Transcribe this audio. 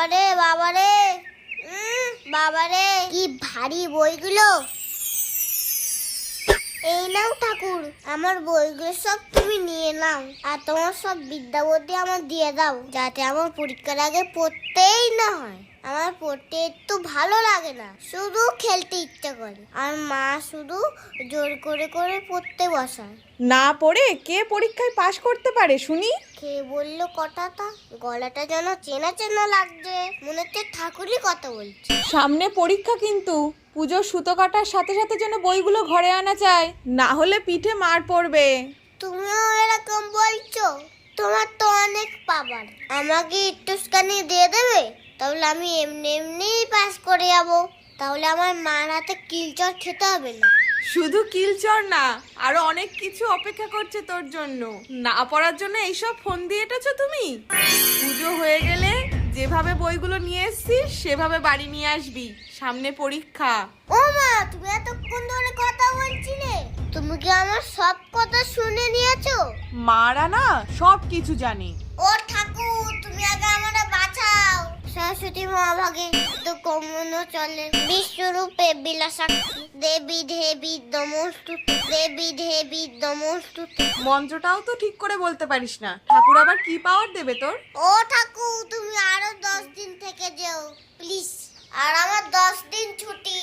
বাবারে বাবারে বাবারে কি ভারী বইগুলো। এই নাও ঠাকুর, আমার বইগুলো সব তুমি নিয়ে নাও, আর তোমার সব বিদ্যা বুদ্ধি আমার দিয়ে দাও, যাতে আমার পরীক্ষার আগে পড়তেই না হয়। আমার পড়তে একটু ভালো লাগে না, শুধু খেলতে ইচ্ছা করে, আর মা শুধু জোর করে করে পড়তে বসায়। না পড়ে কে পরীক্ষায় পাশ করতে পারে শুনি? কে বললো কথাটা? গলাটা যেন চেনা চেনা লাগছে, মনে হচ্ছে ঠাকুরই কথা বলছে। সামনে পরীক্ষা কিন্তু, পুজোর সুতো কাটার সাথে সাথে যেন বইগুলো ঘরে আনা চাই, না হলে পিঠে মার পড়বে। তুমিও এরকম বলছো? তোমার তো অনেক পাওয়ার, আমাকে একটুখানি দিয়ে দেবে, তাহলে আমি এমনি এমনিই পাস করে যাবো। তাহলে আমার মার হাতে কিলচর খেতে হবে না। শুধু কিলচর না, আরো অনেক কিছু অপেক্ষা করছে তোর জন্য। না পড়ার জন্য এইসব ফোন দিয়ে এটেছো তুমি? পুজো হয়ে গেলে যেভাবে বইগুলো নিয়ে এসছিস সেভাবে বাড়ি নিয়ে আসবি, সামনে পরীক্ষা। ও মা, তুমি এতক্ষণ ধরে কথা বলছিলে, তুমি কি আমার সব কথা শুনে নিয়েছো? মারা না সব কিছু জানে। ও ঠাকুর, তুমি আগে আমারে বাঁচাও। সরস্বতী মহাভাগে তো কমনো চলে, বিশ্বরূপে বিলাসাক্ষী, দেবী দেবী নমস্তুতে, দেবী দেবী নমস্তুতে। মন্ত্রটাও তো ঠিক করে বলতে পারিস না, ঠাকুর আবার কি পাওয়ার দেবে তোর? ও ঠাকুর, তুমি আরো 10 দিন থেকে যেও প্লিজ, আর আমার 10 দিন ছুটি।